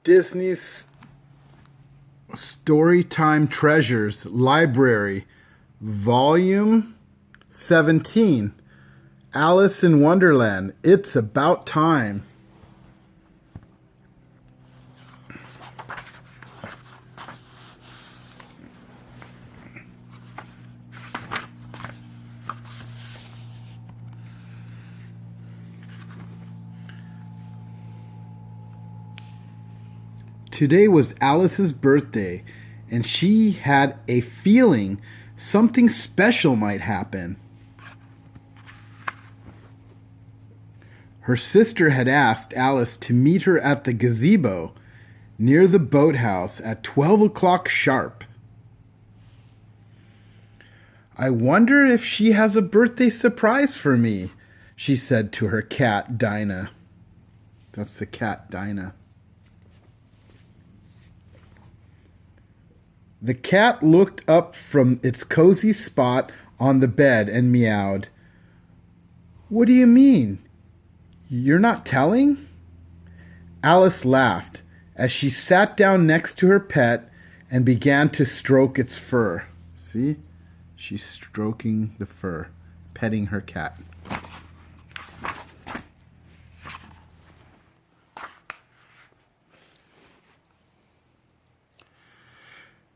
Disney's Storytime Treasures Library, Volume 17, Alice in Wonderland. It's about time. Today was Alice's birthday, and she had a feeling something special might happen. Her sister had asked Alice to meet her at the gazebo near the boathouse at 12 o'clock sharp. "I wonder if she has a birthday surprise for me," she said to her cat, Dinah. That's the cat, Dinah. The cat looked up from its cozy spot on the bed and meowed. "What do you mean? You're not telling?" Alice laughed as she sat down next to her pet and began to stroke its fur. See? She's stroking the fur, petting her cat.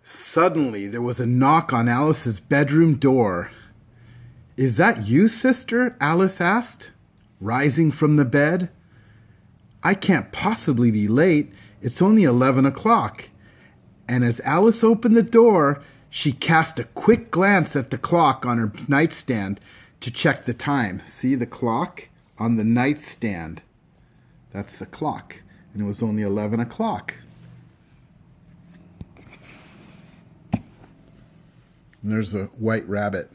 Suddenly, there was a knock on Alice's bedroom door. "Is that you, sister?" Alice asked, rising from the bed. "I can't possibly be late. It's only 11 o'clock. And as Alice opened the door, she cast a quick glance at the clock on her nightstand to check the time. See the clock on the nightstand? That's the clock. And it was only 11 o'clock. And there's a white rabbit.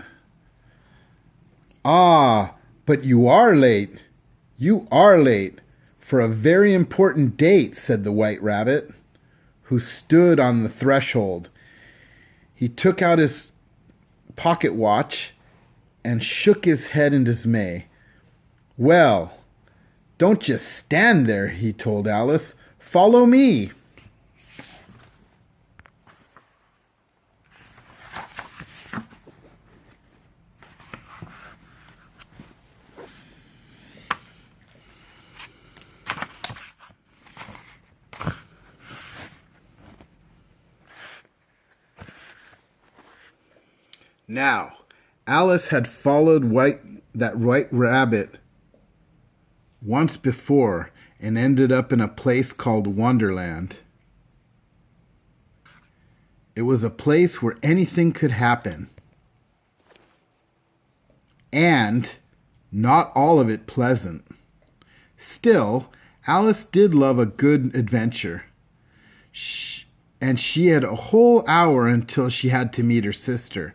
"Ah, but you are late. You are late for a very important date," said the white rabbit, who stood on the threshold. He took out his pocket watch and shook his head in dismay. "Well, don't just stand there," he told Alice. "Follow me." Now, Alice had followed that white rabbit once before and ended up in a place called Wonderland. It was a place where anything could happen. And not all of it pleasant. Still, Alice did love a good adventure. And she had a whole hour until she had to meet her sister.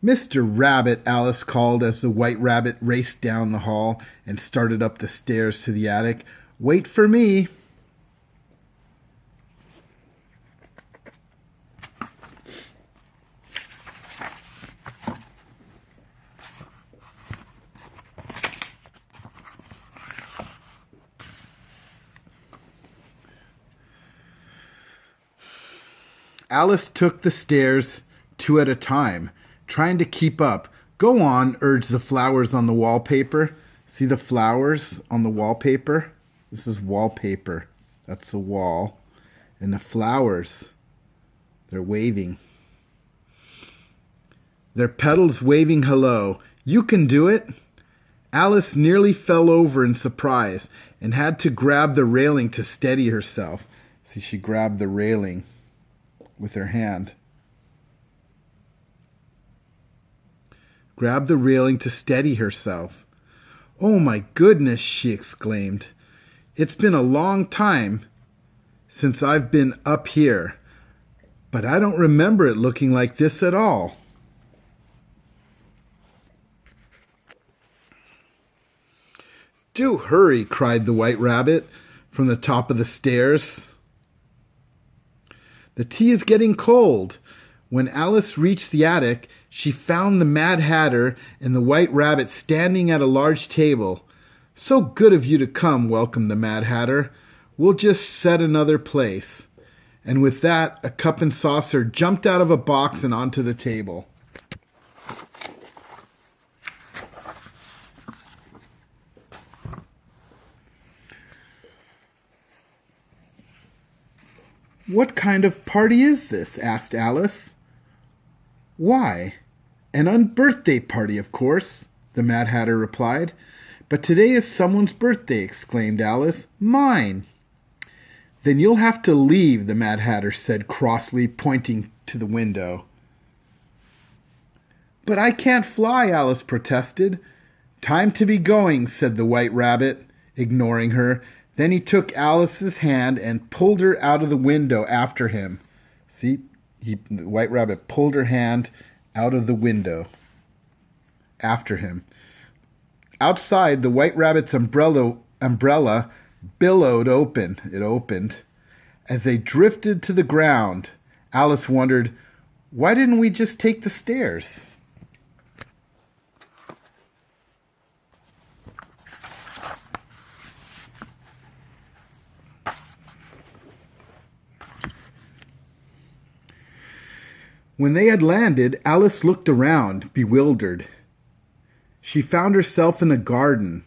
"Mr. Rabbit," Alice called as the white rabbit raced down the hall and started up the stairs to the attic. "Wait for me." Alice took the stairs two at a time, trying to keep up. "Go on," urged the flowers on the wallpaper. See the flowers on the wallpaper? This is wallpaper. That's the wall. And the flowers, they're waving. Their petals waving hello. "You can do it." Alice nearly fell over in surprise and had to grab the railing to steady herself. See, she grabbed the railing with her hand. Grabbed the railing to steady herself. "Oh my goodness," she exclaimed. "It's been a long time since I've been up here, but I don't remember it looking like this at all." "Do hurry," cried the white rabbit from the top of the stairs. "The tea is getting cold." When Alice reached the attic, she found the Mad Hatter and the White Rabbit standing at a large table. "So good of you to come," welcomed the Mad Hatter. We'll just set another place." And with that, a cup and saucer jumped out of a box and onto the table. "What kind of party is this?" asked Alice. "Why, an unbirthday party, of course," the Mad Hatter replied. "But today is someone's birthday," exclaimed Alice. "Mine." "Then you'll have to leave," the Mad Hatter said crossly, pointing to the window. "But I can't fly," Alice protested. "Time to be going," said the White Rabbit, ignoring her. Then he took Alice's hand and pulled her out of the window after him. See, the White Rabbit pulled her hand out of the window after him. Outside, the White Rabbit's umbrella billowed open. It opened. As they drifted to the ground, Alice wondered, why didn't we just take the stairs? When they had landed, Alice looked around, bewildered. She found herself in a garden,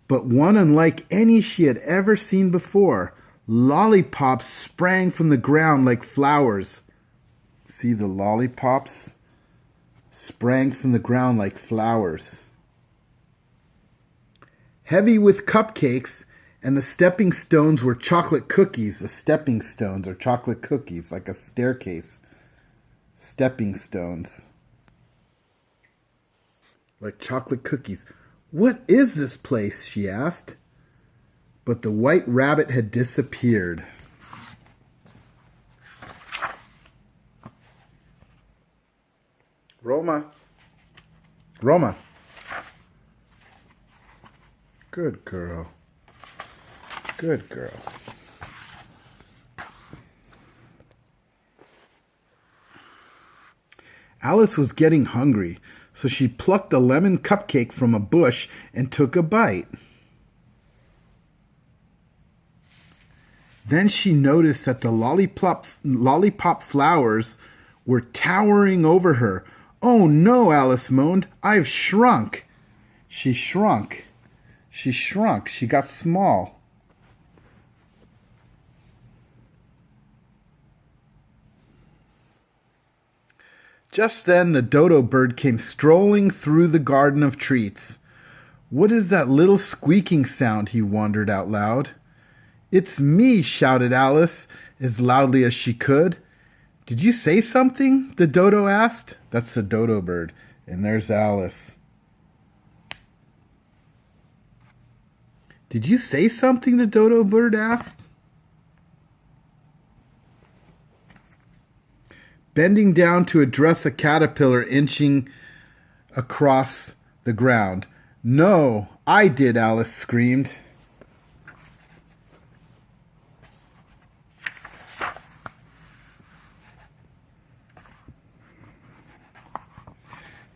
but one unlike any she had ever seen before. Lollipops sprang from the ground like flowers. See, the lollipops sprang from the ground like flowers. Heavy with cupcakes, and the stepping stones were chocolate cookies. The stepping stones are chocolate cookies, like a staircase. Stepping stones. Like chocolate cookies. "What is this place?" she asked. But the White Rabbit had disappeared. Roma. Good girl. Good girl. Alice was getting hungry, so she plucked a lemon cupcake from a bush and took a bite. Then she noticed that the lollipop flowers were towering over her. "Oh no," Alice moaned, "I've shrunk." She shrunk. She got small. Just then the dodo bird came strolling through the garden of treats. "What is that little squeaking sound?" he wondered out loud. "It's me," shouted Alice as loudly as she could. "Did you say something?" the dodo asked. That's the dodo bird. And there's Alice. "Did you say something?" the dodo bird asked. Bending down to address a caterpillar inching across the ground. "No, I did," Alice screamed.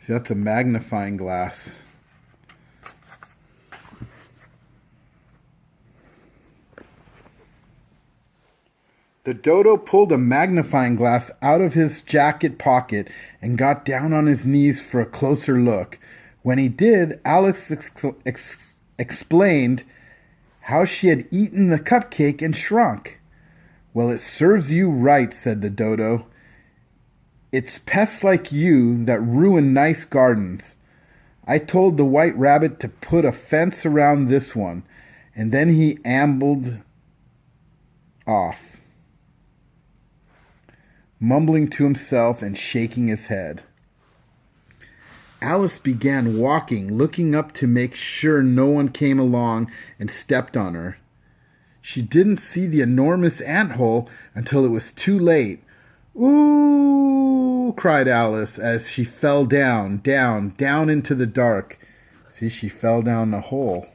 See, that's a magnifying glass. The dodo pulled a magnifying glass out of his jacket pocket and got down on his knees for a closer look. When he did, Alex explained how she had eaten the cupcake and shrunk. "Well, it serves you right," said the dodo. "It's pests like you that ruin nice gardens. I told the White Rabbit to put a fence around this one," and then he ambled off, mumbling to himself and shaking his head. Alice began walking, looking up to make sure no one came along and stepped on her. She didn't see the enormous anthole until it was too late. "Ooh!" cried Alice as she fell down into the dark. See, she fell down the hole.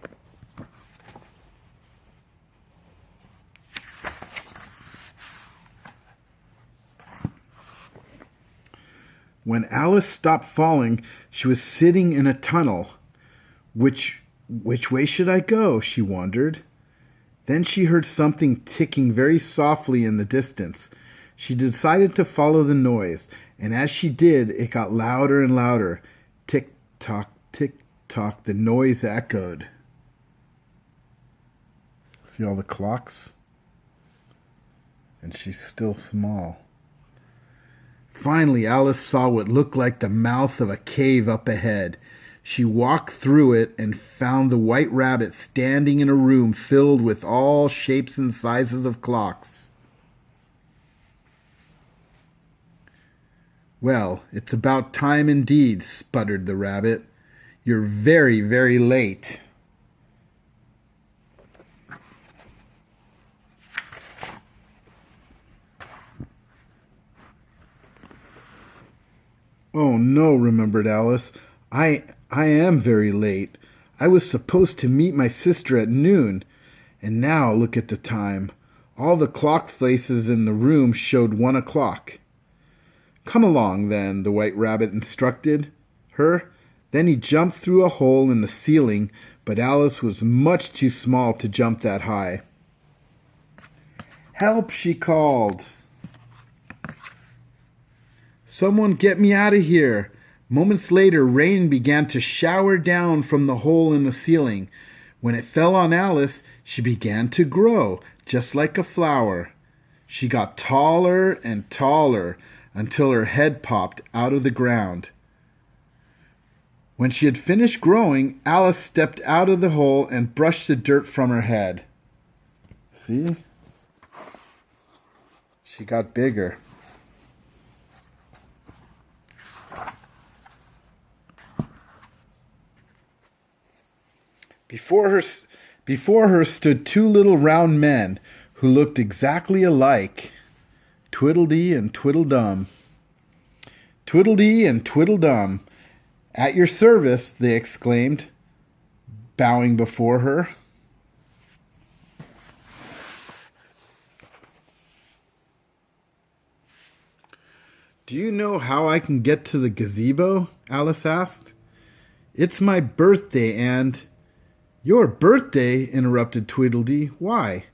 When Alice stopped falling, she was sitting in a tunnel. Which way should I go?" she wondered. Then she heard something ticking very softly in the distance. She decided to follow the noise, and as she did, it got louder and louder. Tick-tock, tick-tock, the noise echoed. See all the clocks? And she's still small. Finally, Alice saw what looked like the mouth of a cave up ahead. She walked through it and found the White Rabbit standing in a room filled with all shapes and sizes of clocks. "Well, it's about time indeed," sputtered the rabbit. "You're very, very late." "Oh no," remembered Alice. I am very late. I was supposed to meet my sister at noon. And now look at the time. All the clock faces in the room showed 1 o'clock. "Come along, then," the White Rabbit instructed her. Then he jumped through a hole in the ceiling, but Alice was much too small to jump that high. "Help!" she called. "Someone get me out of here!" Moments later, rain began to shower down from the hole in the ceiling. When it fell on Alice, she began to grow, just like a flower. She got taller and taller until her head popped out of the ground. When she had finished growing, Alice stepped out of the hole and brushed the dirt from her head. See? She got bigger. Before her stood 2 little round men who looked exactly alike, Tweedledee and Tweedledum. "Tweedledee and Tweedledum, at your service," they exclaimed, bowing before her. "Do you know how I can get to the gazebo?" Alice asked. "It's my birthday and—" "Your birthday?" interrupted Tweedledee. "Why?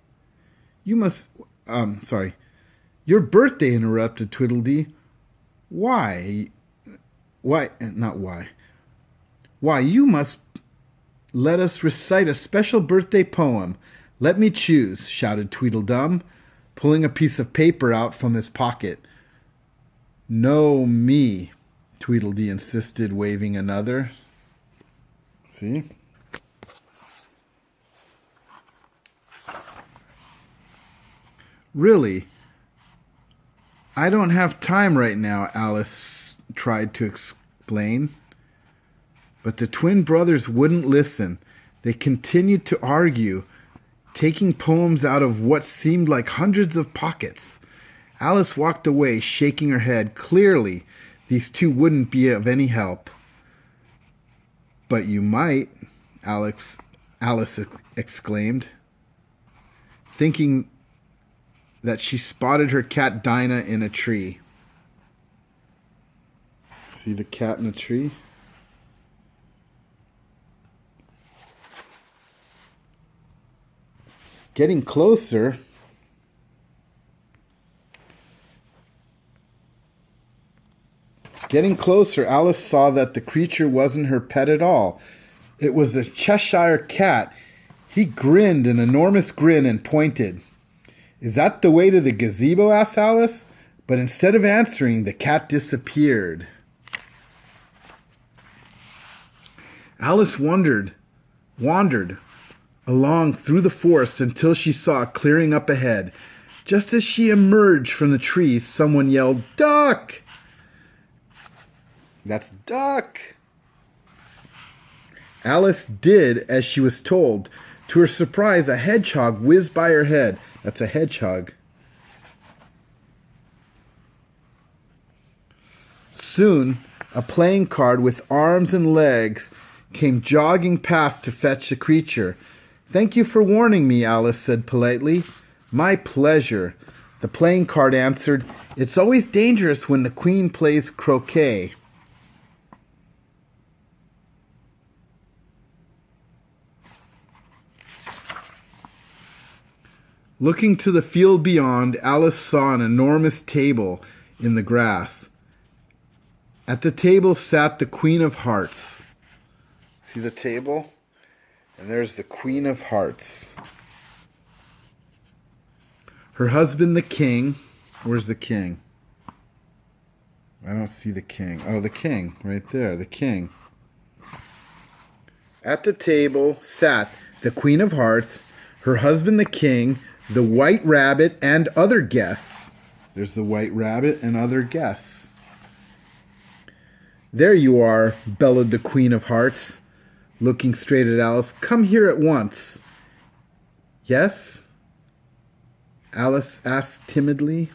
You must... Your birthday," interrupted Tweedledee. Why, not why. "Why, you must let us recite a special birthday poem. Let me choose," shouted Tweedledum, pulling a piece of paper out from his pocket. "No, me," Tweedledee insisted, waving another. See? "Really, I don't have time right now," Alice tried to explain. But the twin brothers wouldn't listen. They continued to argue, taking poems out of what seemed like hundreds of pockets. Alice walked away, shaking her head. Clearly, these two wouldn't be of any help. "But you might," Alice exclaimed, thinking that she spotted her cat Dinah in a tree. See the cat in the tree? Getting closer, Alice saw that the creature wasn't her pet at all. It was the Cheshire Cat. He grinned an enormous grin and pointed. "Is that the way to the gazebo?" asked Alice. But instead of answering, the cat disappeared. Alice wandered along through the forest until she saw a clearing up ahead. Just as she emerged from the trees, someone yelled, "Duck!" That's duck. Alice did as she was told. To her surprise, a hedgehog whizzed by her head. That's a hedgehog. Soon, a playing card with arms and legs came jogging past to fetch the creature. "Thank you for warning me," Alice said politely. "My pleasure," the playing card answered. "It's always dangerous when the queen plays croquet." Looking to the field beyond, Alice saw an enormous table in the grass. At the table sat the Queen of Hearts. See the table? And there's the Queen of Hearts. Her husband, the king. Where's the king? I don't see the king. Oh, the king. Right there. The king. At the table sat the Queen of Hearts, her husband, the king, the White Rabbit, and other guests. There's the White Rabbit and other guests. There you are, bellowed the Queen of Hearts, looking straight at Alice. Come here at once. Yes? Alice asked timidly.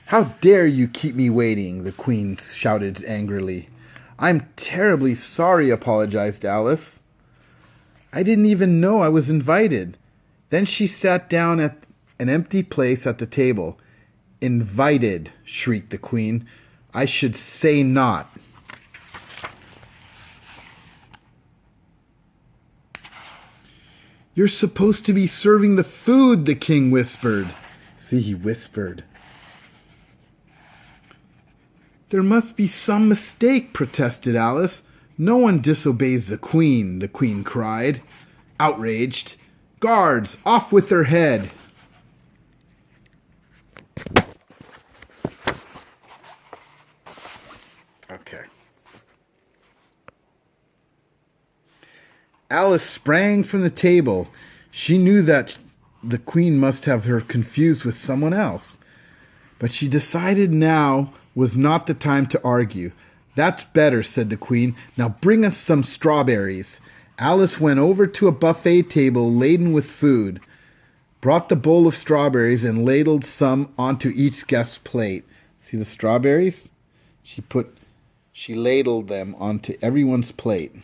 How dare you keep me waiting, the Queen shouted angrily. I'm terribly sorry, apologized Alice. I didn't even know I was invited. Then she sat down at an empty place at the table. Invited, shrieked the Queen. I should say not. You're supposed to be serving the food, the king whispered. See, he whispered. There must be some mistake, protested Alice. No one disobeys the Queen cried, outraged. Guards, off with her head. Okay. Alice sprang from the table. She knew that the Queen must have her confused with someone else. But she decided now was not the time to argue. That's better, said the Queen. Now bring us some strawberries. Alice went over to a buffet table laden with food, brought the bowl of strawberries, and ladled some onto each guest's plate. See the strawberries? She ladled them onto everyone's plate.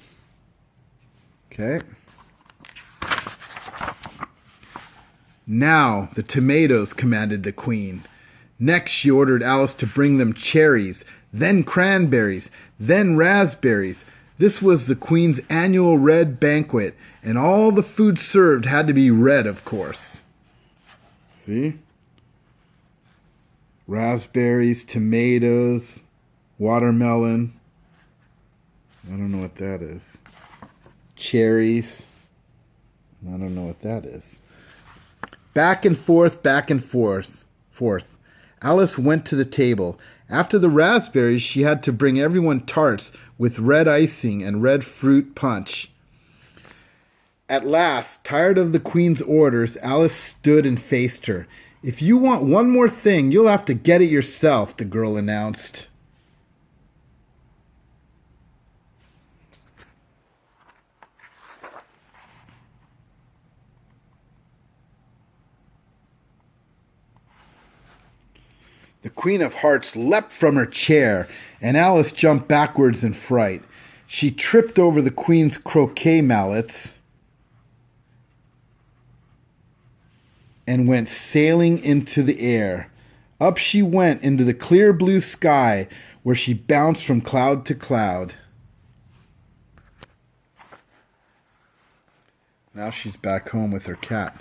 Okay. Now, the tomatoes, commanded the Queen. Next, she ordered Alice to bring them cherries, then cranberries, then raspberries. This was the Queen's annual red banquet, and all the food served had to be red, of course. See? Raspberries, tomatoes, watermelon. I don't know what that is. Cherries. I don't know what that is. Back and forth, back and forth. Alice went to the table. After the raspberries, she had to bring everyone tarts with red icing and red fruit punch. At last, tired of the Queen's orders, Alice stood and faced her. If you want one more thing, you'll have to get it yourself, the girl announced. The Queen of Hearts leapt from her chair, and Alice jumped backwards in fright. She tripped over the Queen's croquet mallets and went sailing into the air. Up she went into the clear blue sky, where she bounced from cloud to cloud. Now she's back home with her cat.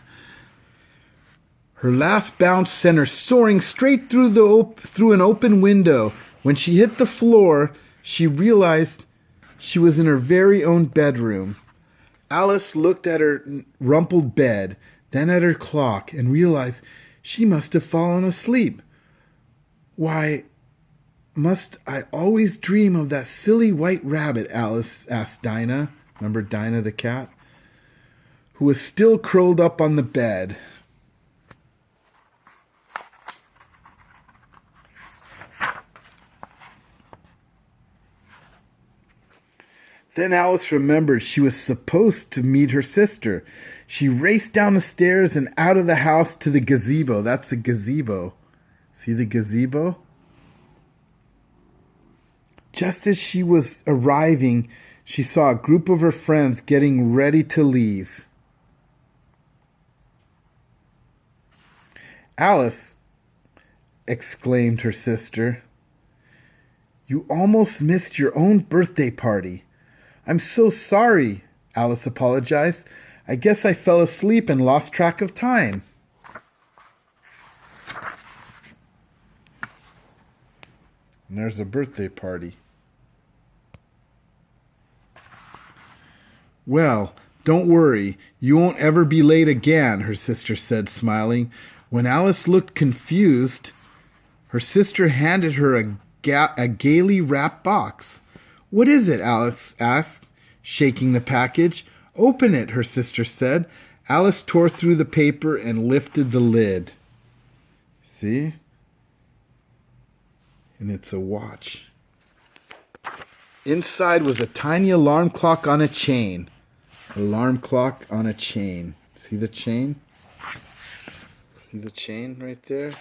Her last bounce sent her soaring straight through an open window. When she hit the floor, she realized she was in her very own bedroom. Alice looked at her rumpled bed, then at her clock, and realized she must have fallen asleep. Why, must I always dream of that silly white rabbit? Alice asked Dinah. Remember Dinah the cat? Who was still curled up on the bed. Then Alice remembered she was supposed to meet her sister. She raced down the stairs and out of the house to the gazebo. That's a gazebo. See the gazebo? Just as she was arriving, she saw a group of her friends getting ready to leave. Alice, exclaimed her sister, you almost missed your own birthday party. I'm so sorry, Alice apologized. I guess I fell asleep and lost track of time. And there's a birthday party. Well, don't worry. You won't ever be late again, her sister said, smiling. When Alice looked confused, her sister handed her a gaily wrapped box. What is it? Alice asked, shaking the package. Open it, her sister said. Alice tore through the paper and lifted the lid. See? And it's a watch. Inside was a tiny alarm clock on a chain. Alarm clock on a chain. See the chain? See the chain right there?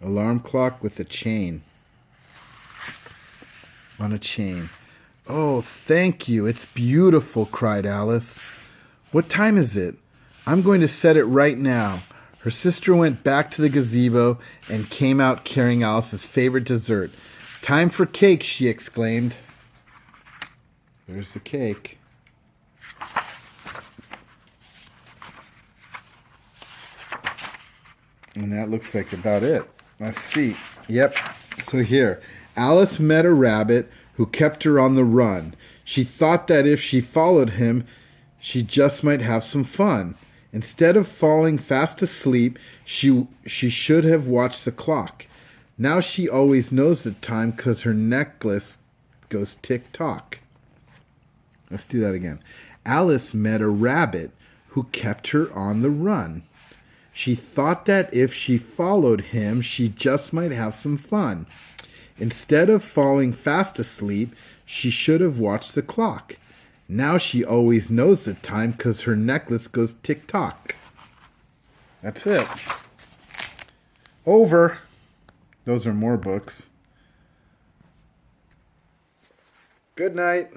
Alarm clock with a chain. On a chain. Oh, thank you. It's beautiful, cried Alice. What time is it? I'm going to set it right now. Her sister went back to the gazebo and came out carrying Alice's favorite dessert. Time for cake, she exclaimed. There's the cake. And that looks like about it. Let's see. Yep. So here, Alice met a rabbit who kept her on the run. She thought that if she followed him, she just might have some fun. Instead of falling fast asleep, she should have watched the clock. Now she always knows the time because her necklace goes tick-tock. Let's do that again. Alice met a rabbit who kept her on the run. She thought that if she followed him, she just might have some fun. Instead of falling fast asleep, she should have watched the clock. Now she always knows the time because her necklace goes tick-tock. That's it. Over. Those are more books. Good night.